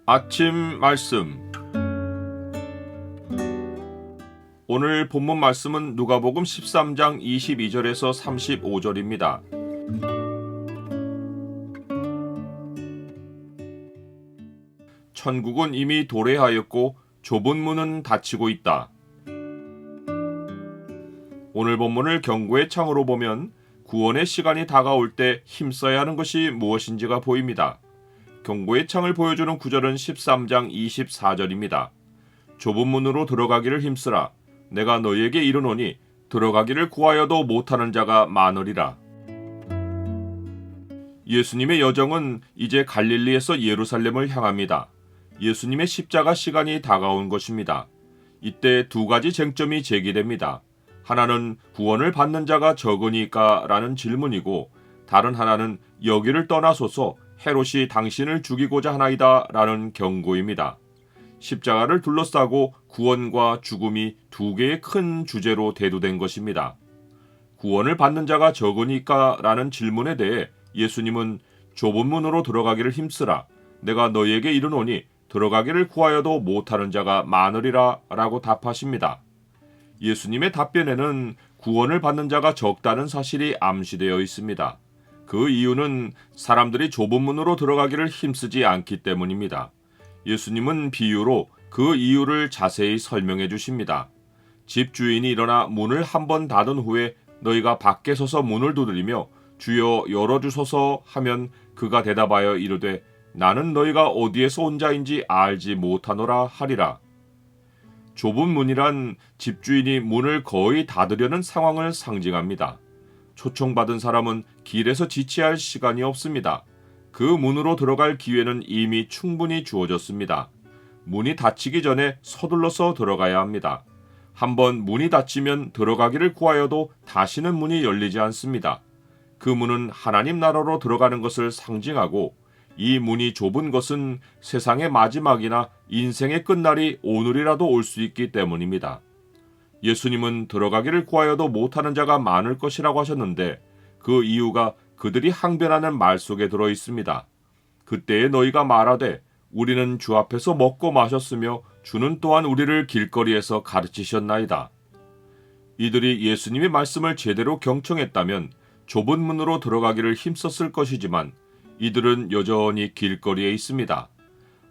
아침 말씀. 오늘 본문 말씀은 누가복음 13장 22절에서 35절입니다. 천국은 이미 도래하였고 좁은 문은 닫히고 있다. 오늘 본문을 경고의 창으로 보면 구원의 시간이 다가올 때 힘써야 하는 것이 무엇인지가 보입니다. 경고의 창을 보여주는 구절은 13장 24절입니다. 좁은 문으로 들어가기를 힘쓰라. 내가 너희에게 이르노니 들어가기를 구하여도 못하는 자가 많으리라. 예수님의 여정은 이제 갈릴리에서 예루살렘을 향합니다. 예수님의 십자가 시간이 다가온 것입니다. 이때 두 가지 쟁점이 제기됩니다. 하나는 구원을 받는 자가 적으니까 라는 질문이고, 다른 하나는 여기를 떠나소서 헤롯이 당신을 죽이고자 하나이다 라는 경고입니다. 십자가를 둘러싸고 구원과 죽음이 두 개의 큰 주제로 대두된 것입니다. 구원을 받는 자가 적으니까 라는 질문에 대해 예수님은 좁은 문으로 들어가기를 힘쓰라. 내가 너희에게 이르노니 들어가기를 구하여도 못하는 자가 많으리라 라고 답하십니다. 예수님의 답변에는 구원을 받는 자가 적다는 사실이 암시되어 있습니다. 그 이유는 사람들이 좁은 문으로 들어가기를 힘쓰지 않기 때문입니다. 예수님은 비유로 그 이유를 자세히 설명해 주십니다. 집주인이 일어나 문을 한번 닫은 후에 너희가 밖에 서서 문을 두드리며 주여 열어주소서 하면 그가 대답하여 이르되 나는 너희가 어디에서 온 자인지 알지 못하노라 하리라. 좁은 문이란 집주인이 문을 거의 닫으려는 상황을 상징합니다. 초청받은 사람은 길에서 지체할 시간이 없습니다. 그 문으로 들어갈 기회는 이미 충분히 주어졌습니다. 문이 닫히기 전에 서둘러서 들어가야 합니다. 한번 문이 닫히면 들어가기를 구하여도 다시는 문이 열리지 않습니다. 그 문은 하나님 나라로 들어가는 것을 상징하고, 이 문이 좁은 것은 세상의 마지막이나 인생의 끝날이 오늘이라도 올 수 있기 때문입니다. 예수님은 들어가기를 구하여도 못하는 자가 많을 것이라고 하셨는데, 그 이유가 그들이 항변하는 말 속에 들어 있습니다. 그때에 너희가 말하되 우리는 주 앞에서 먹고 마셨으며 주는 또한 우리를 길거리에서 가르치셨나이다. 이들이 예수님의 말씀을 제대로 경청했다면 좁은 문으로 들어가기를 힘썼을 것이지만 이들은 여전히 길거리에 있습니다.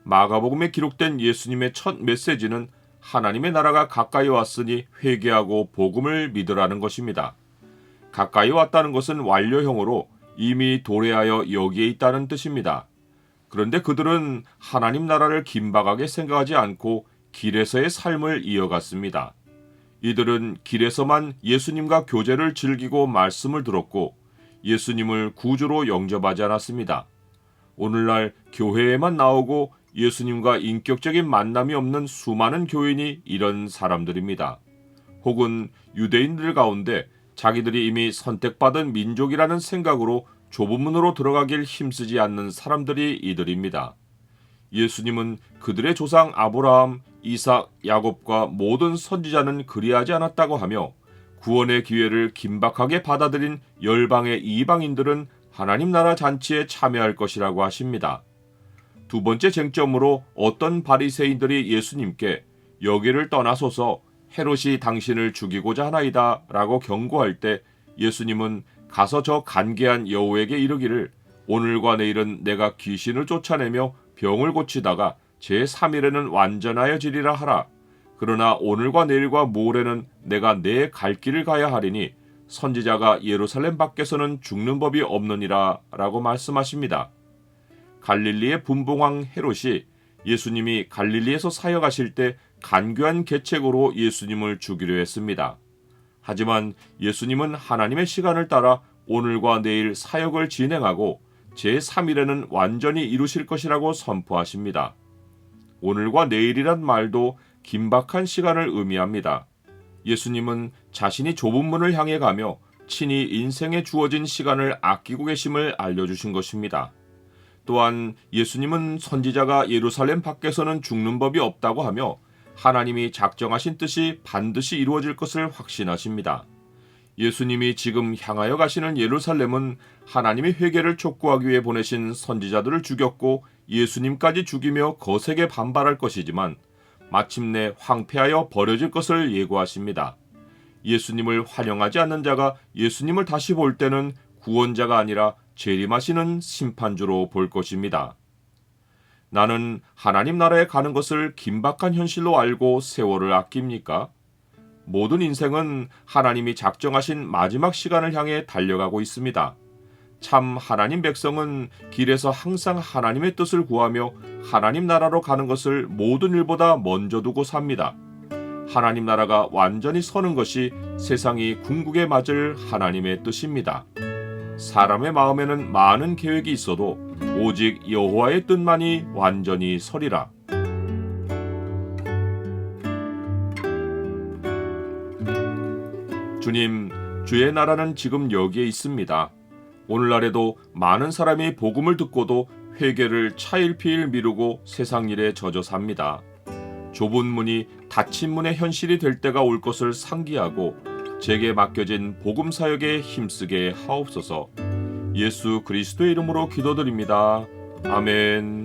마가복음에 기록된 예수님의 첫 메시지는 하나님의 나라가 가까이 왔으니 회개하고 복음을 믿으라는 것입니다. 가까이 왔다는 것은 완료형으로 이미 도래하여 여기에 있다는 뜻입니다. 그런데 그들은 하나님 나라를 긴박하게 생각하지 않고 길에서의 삶을 이어갔습니다. 이들은 길에서만 예수님과 교제를 즐기고 말씀을 들었고 예수님을 구주로 영접하지 않았습니다. 오늘날 교회에만 나오고 예수님과 인격적인 만남이 없는 수많은 교인이 이런 사람들입니다. 혹은 유대인들 가운데 자기들이 이미 선택받은 민족이라는 생각으로 좁은 문으로 들어가길 힘쓰지 않는 사람들이 이들입니다. 예수님은 그들의 조상 아브라함, 이삭, 야곱과 모든 선지자는 그리하지 않았다고 하며 구원의 기회를 긴박하게 받아들인 열방의 이방인들은 하나님 나라 잔치에 참여할 것이라고 하십니다. 두 번째 쟁점으로 어떤 바리새인들이 예수님께 여기를 떠나소서 헤롯이 당신을 죽이고자 하나이다 라고 경고할 때 예수님은 가서 저 간계한 여우에게 이르기를 오늘과 내일은 내가 귀신을 쫓아내며 병을 고치다가 제3일에는 완전하여지리라 하라. 그러나 오늘과 내일과 모레는 내가 내 갈 길을 가야 하리니 선지자가 예루살렘 밖에서는 죽는 법이 없느니라 라고 말씀하십니다. 갈릴리의 분봉왕 헤롯이 예수님이 갈릴리에서 사역하실 때 간교한 계책으로 예수님을 죽이려 했습니다. 하지만 예수님은 하나님의 시간을 따라 오늘과 내일 사역을 진행하고 제3일에는 완전히 이루실 것이라고 선포하십니다. 오늘과 내일이란 말도 긴박한 시간을 의미합니다. 예수님은 자신이 좁은 문을 향해 가며 친히 인생에 주어진 시간을 아끼고 계심을 알려주신 것입니다. 또한 예수님은 선지자가 예루살렘 밖에서는 죽는 법이 없다고 하며 하나님이 작정하신 뜻이 반드시 이루어질 것을 확신하십니다. 예수님이 지금 향하여 가시는 예루살렘은 하나님의 회개를 촉구하기 위해 보내신 선지자들을 죽였고 예수님까지 죽이며 거세게 반발할 것이지만 마침내 황폐하여 버려질 것을 예고하십니다. 예수님을 환영하지 않는 자가 예수님을 다시 볼 때는 구원자가 아니라 재림하시는 심판주로 볼 것입니다. 나는 하나님 나라에 가는 것을 긴박한 현실로 알고 세월을 아낍니까? 모든 인생은 하나님이 작정하신 마지막 시간을 향해 달려가고 있습니다. 참 하나님 백성은 길에서 항상 하나님의 뜻을 구하며 하나님 나라로 가는 것을 모든 일보다 먼저 두고 삽니다. 하나님 나라가 완전히 서는 것이 세상이 궁극에 맞을 하나님의 뜻입니다. 사람의 마음에는 많은 계획이 있어도 오직 여호와의 뜻만이 완전히 서리라. 주님, 주의 나라는 지금 여기에 있습니다. 오늘날에도 많은 사람이 복음을 듣고도 회개를 차일피일 미루고 세상 일에 젖어 삽니다. 좁은 문이 닫힌 문의 현실이 될 때가 올 것을 상기하고 제게 맡겨진 복음 사역에 힘쓰게 하옵소서. 예수 그리스도의 이름으로 기도드립니다. 아멘.